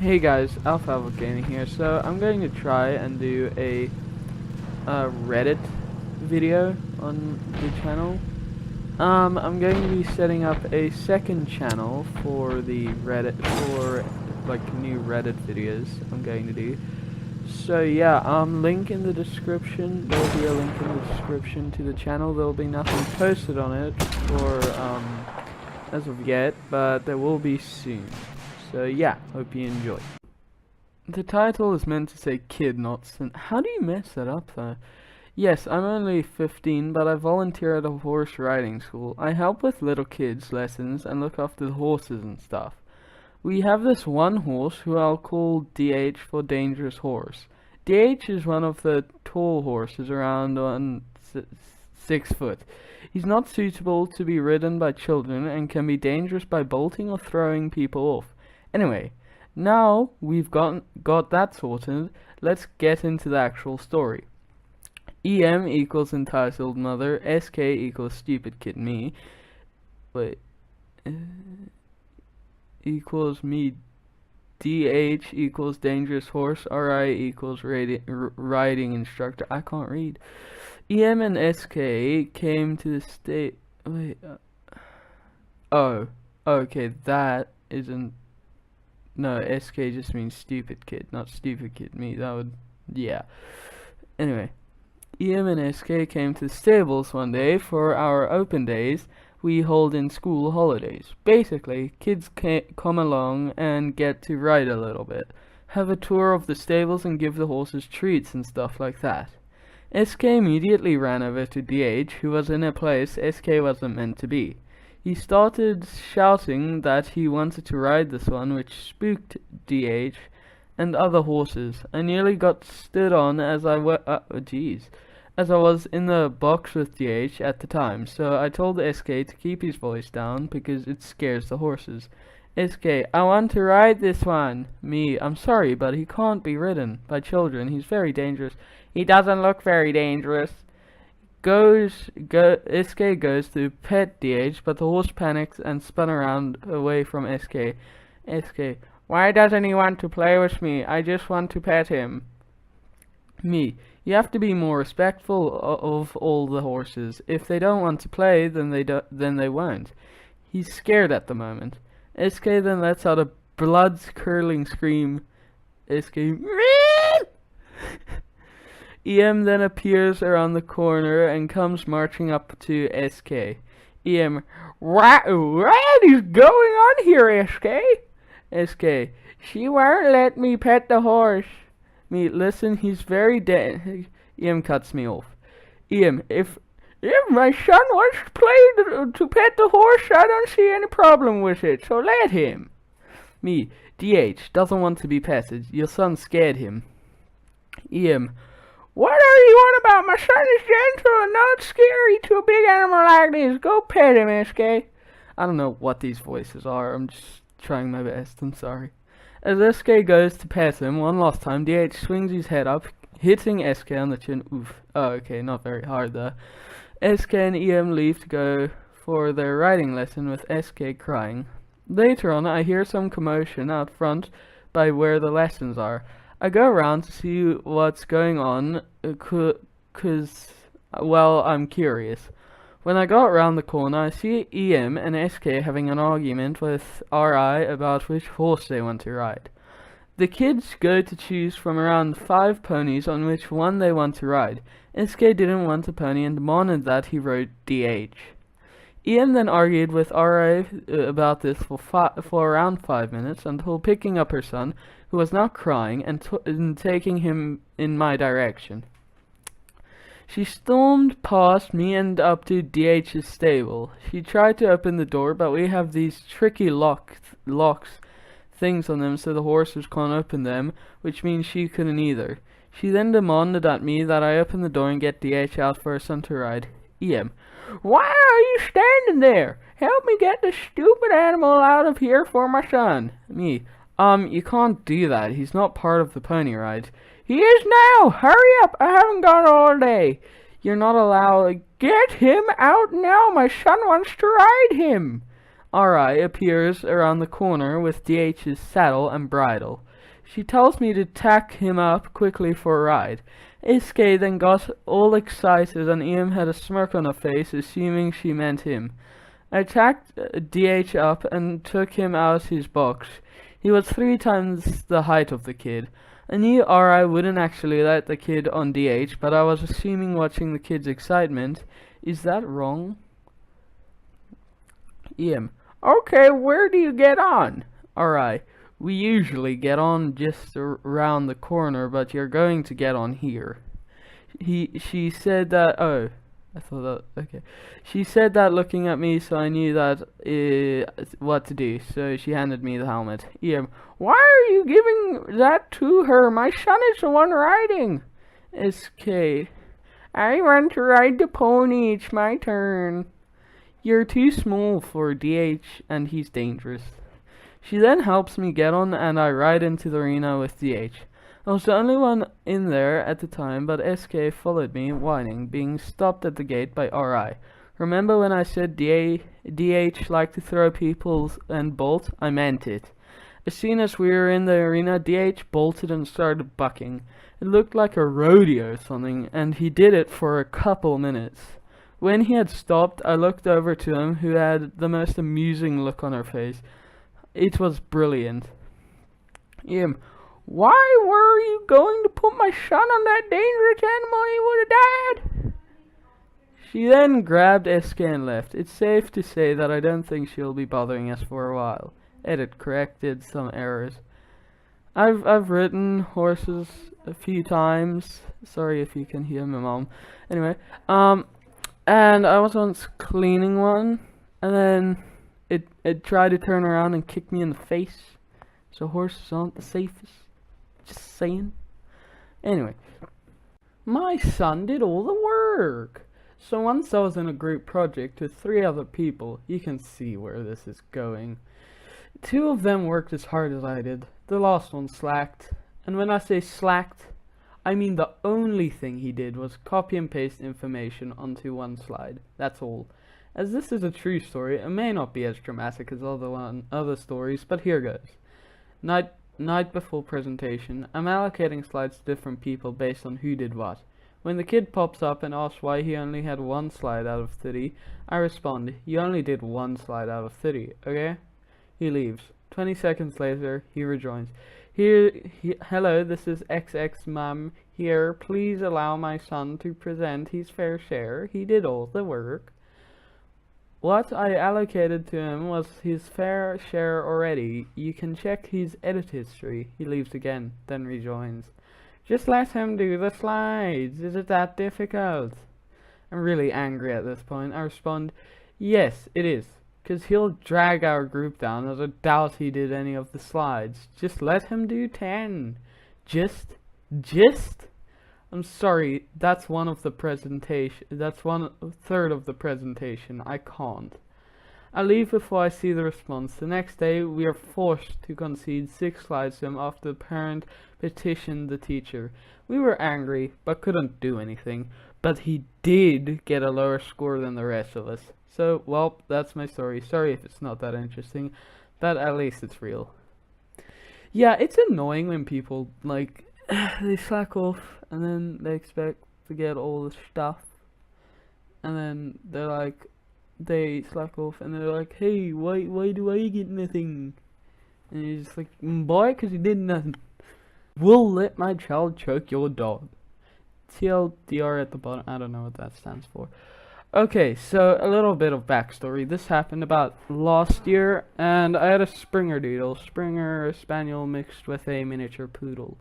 Hey guys, Alpha Gaming here. So I'm going to try and do a Reddit video on the channel. I'm going to be setting up a second channel for the Reddit, for like new Reddit videos I'm going to do. So yeah, link in the description. There'll be a link in the description to the channel. There'll be nothing posted on it for as of yet, but there will be soon. So yeah, hope you enjoy. The title is meant to say kid, not sin. How do you mess that up though? Yes, I'm only 15, but I volunteer at a horse riding school. I help with little kids' lessons and look after the horses and stuff. We have this one horse who I'll call DH for dangerous horse. DH is one of the tall horses around on 6 foot. He's not suitable to be ridden by children and can be dangerous by bolting or throwing people off. Anyway, now we've got that sorted, let's get into the actual story. EM equals entitled mother, SK equals stupid kid me, wait, equals me, DH equals dangerous horse, RI equals riding instructor. I can't read. EM and SK came to the state, wait, oh, okay, that isn't. No, SK just means stupid kid, not stupid kid me. That would, yeah. Anyway, EM and SK came to the stables one day for our open days we hold in school holidays. Basically, kids come along and get to ride a little bit, have a tour of the stables and give the horses treats and stuff like that. SK immediately ran over to DH, who was in a place SK wasn't meant to be. He started shouting that he wanted to ride this one, which spooked DH and other horses. I nearly got stood on as I was in the box with DH at the time, so I told SK to keep his voice down because it scares the horses. SK, I want to ride this one. Me, I'm sorry, but he can't be ridden by children. He's very dangerous. He doesn't look very dangerous. SK goes to pet DH, but the horse panics and spun around away from SK. SK, why doesn't he want to play with me? I just want to pet him. Me, you have to be more respectful of all the horses. If they don't want to play, then they won't. He's scared at the moment. SK then lets out a blood-curdling scream. SK, EM then appears around the corner and comes marching up to SK. EM, what is going on here, SK? SK, she won't let me pet the horse. Me, listen, he's very dead. EM cuts me off. EM, if my son wants to play to pet the horse, I don't see any problem with it, so let him. Me, DH, doesn't want to be petted. Your son scared him. EM, what are you on about? My son is gentle and not scary to a big animal like this. Go pet him, SK. I don't know what these voices are. I'm just trying my best. I'm sorry. As SK goes to pet him one last time, DH swings his head up, hitting SK on the chin. Oof. Oh, okay, not very hard though. SK and EM leave to go for their riding lesson with SK crying. Later on, I hear some commotion out front by where the lessons are. I go around to see what's going on, well, I'm curious. When I go around the corner, I see EM and SK having an argument with RI about which horse they want to ride. The kids go to choose from around 5 ponies on which one they want to ride. SK didn't want a pony and demanded that he rode DH. EM then argued with RI about this for around 5 minutes until picking up her son, who was now crying, and taking him in my direction. She stormed past me and up to DH's stable. She tried to open the door, but we have these tricky locks things on them so the horses can't open them, which means she couldn't either. She then demanded at me that I open the door and get DH out for her son to ride. EM, why are you standing there? Help me get the stupid animal out of here for my son. Me, you can't do that. He's not part of the pony ride. He is now! Hurry up! I haven't got all day. You're not allowed. Get him out now! My son wants to ride him. RI appears around the corner with DH's saddle and bridle. She tells me to tack him up quickly for a ride. SK then got all excited and Ian had a smirk on her face, assuming she meant him. I tacked DH up and took him out his box. He was 3 times the height of the kid. I knew RI wouldn't actually let the kid on DH, but I was assuming watching the kid's excitement. Is that wrong? Ian. Okay, where do you get on? RI. We usually get on just around the corner, but you're going to get on here. She said that. Oh, I thought that. Okay. She said that looking at me, so I knew that what to do. So she handed me the helmet. Ian. Why are you giving that to her? My son is the one riding. SK. I want to ride the pony. It's my turn. You're too small for DH, and he's dangerous. She then helps me get on, and I ride into the arena with DH. I was the only one in there at the time, but SK followed me, whining, being stopped at the gate by RI. Remember when I said DH liked to throw people and bolt? I meant it. As soon as we were in the arena, DH bolted and started bucking. It looked like a rodeo or something, and he did it for a couple minutes. When he had stopped, I looked over to him, who had the most amusing look on her face. It was brilliant. Ian, why were you going to put my son on that dangerous animal? He would have died. She then grabbed SK and left. It's safe to say that I don't think she'll be bothering us for a while. Edit corrected some errors. I've ridden horses a few times. Sorry if you can hear my mom. Anyway, and I was once cleaning one, and then it tried to turn around and kick me in the face. So horses aren't the safest. Just saying. Anyway, my son did all the work. So once I was in a group project with 3 other people, you can see where this is going. 2 of them worked as hard as I did. The last one slacked. And when I say slacked, I mean the only thing he did was copy and paste information onto one slide. That's all. As this is a true story, it may not be as dramatic as other stories, but here goes. Night before presentation, I'm allocating slides to different people based on who did what. When the kid pops up and asks why he only had 1 slide out of 30, I respond, you only did 1 slide out of 30, okay? He leaves. 20 seconds later, he rejoins. Hello, this is XX Mum here. Please allow my son to present his fair share. He did all the work. What I allocated to him was his fair share already. You can check his edit history. He leaves again, then rejoins. Just let him do the slides. Is it that difficult? I'm really angry at this point. I respond, yes, it is. Because he'll drag our group down, as I doubt he did any of the slides. Just let him do 10. Just? I'm sorry, that's 1/3 of the presentation. I can't. I leave before I see the response. The next day, we are forced to concede 6 slides to him after the parent petitioned the teacher. We were angry, but couldn't do anything. But he did get a lower score than the rest of us. So, well, that's my story. Sorry if it's not that interesting, but at least it's real. Yeah, it's annoying when people, like, they slack off, and then they expect to get all the stuff, and then they're like, they slack off, and they're like, hey, why do I get nothing? And you're just like, boy, because you did nothing. Will let my child choke your dog. TLDR at the bottom, I don't know what that stands for. Okay, so a little bit of backstory. This happened about last year, and I had a Springer Spaniel mixed with a miniature poodle.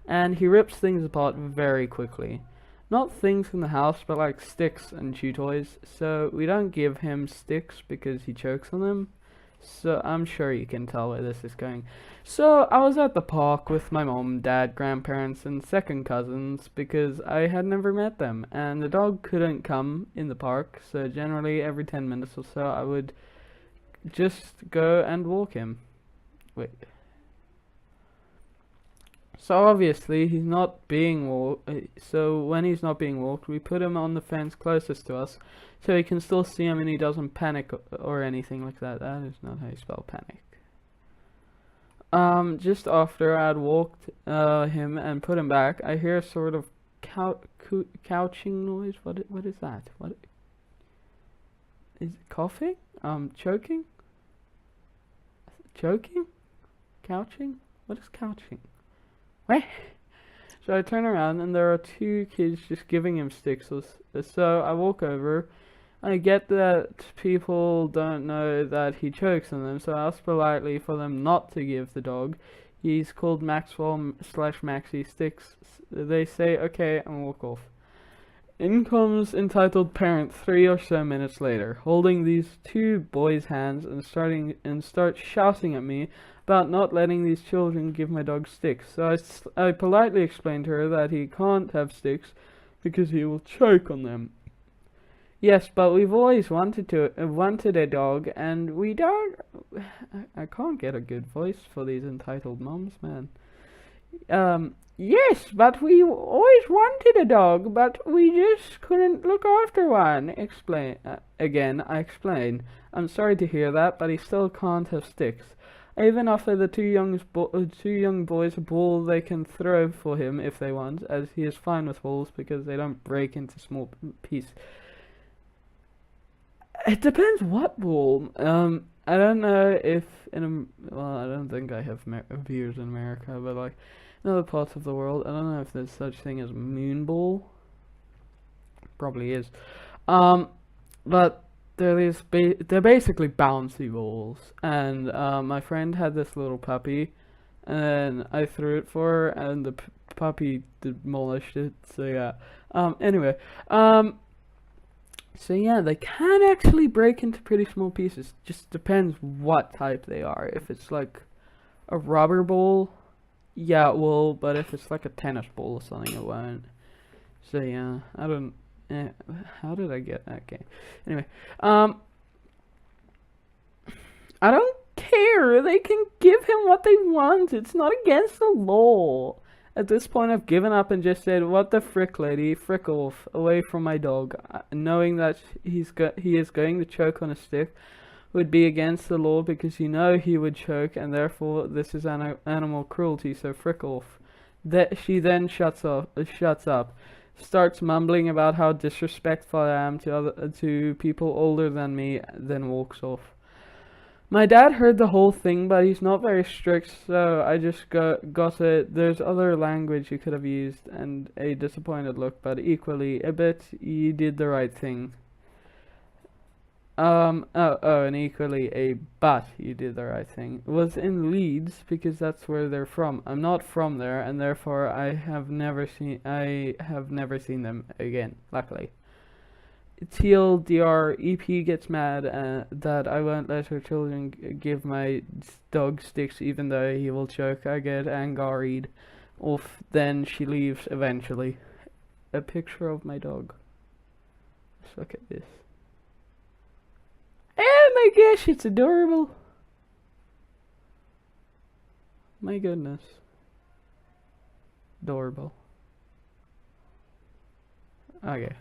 And he rips things apart very quickly. Not things in the house, but like sticks and chew toys. So we don't give him sticks because he chokes on them. So I'm sure you can tell where this is going. So I was at the park with my mom, dad, grandparents, and second cousins because I had never met them. And the dog couldn't come in the park, so generally every 10 minutes or so I would just go and walk him. Wait. So obviously he's not being walked. So when he's not being walked, we put him on the fence closest to us, so he can still see him and he doesn't panic or anything like that. That is not how you spell panic. Just after I'd walked him and put him back, I hear a sort of couching noise. What is that? What is it? Coughing? Choking? Choking? Couching? What is couching? What? So I turn around and there are two kids just giving him sticks. So I walk over. I get that people don't know that he chokes on them, so I ask politely for them not to give the dog. He's called Maxwell / Maxie sticks. They say okay and walk off. In comes entitled parent 3 or so minutes later, holding these two boys' hands and starts shouting at me about not letting these children give my dog sticks. So I politely explained to her that he can't have sticks because he will choke on them. Yes, but we've always wanted a dog, and we don't. I can't get a good voice for these entitled moms, man. Yes, but we always wanted a dog, but we just couldn't look after one. Explain. I explain. I'm sorry to hear that, but he still can't have sticks. I even offer the two young boys a ball they can throw for him if they want, as he is fine with balls because they don't break into small pieces. It depends what ball. I don't know if well, I don't think I have viewers in America, but like in other parts of the world, I don't know if there's such thing as moon ball. Probably is. But they're basically bouncy balls, and my friend had this little puppy, and I threw it for her, and the puppy demolished it. So yeah. Anyway. So yeah, they can actually break into pretty small pieces. Just depends what type they are. If it's like a rubber ball, yeah, it will. But if it's like a tennis ball or something, it won't. So yeah, I don't. How did I get that game? Anyway, I don't care. They can give him what they want. It's not against the law. At this point, I've given up and just said, "What the frick, lady? Frick off, away from my dog." Knowing that he is going to choke on a stick would be against the law because you know he would choke, and therefore this is animal cruelty. So frick off. She then shuts up, starts mumbling about how disrespectful I am to people older than me, then walks off. My dad heard the whole thing, but he's not very strict, so I just got it. There's other language you could have used, and a disappointed look, but equally a bit. You did the right thing. And equally a but you did the right thing. It was in Leeds because that's where they're from. I'm not from there, and therefore I have never seen them again. Luckily. TLDR EP gets mad that I won't let her children give my dog sticks even though he will choke. I get angaried off, then she leaves eventually. A picture of my dog. Let's look at this. Oh my gosh, it's adorable. My goodness. Adorable. Okay.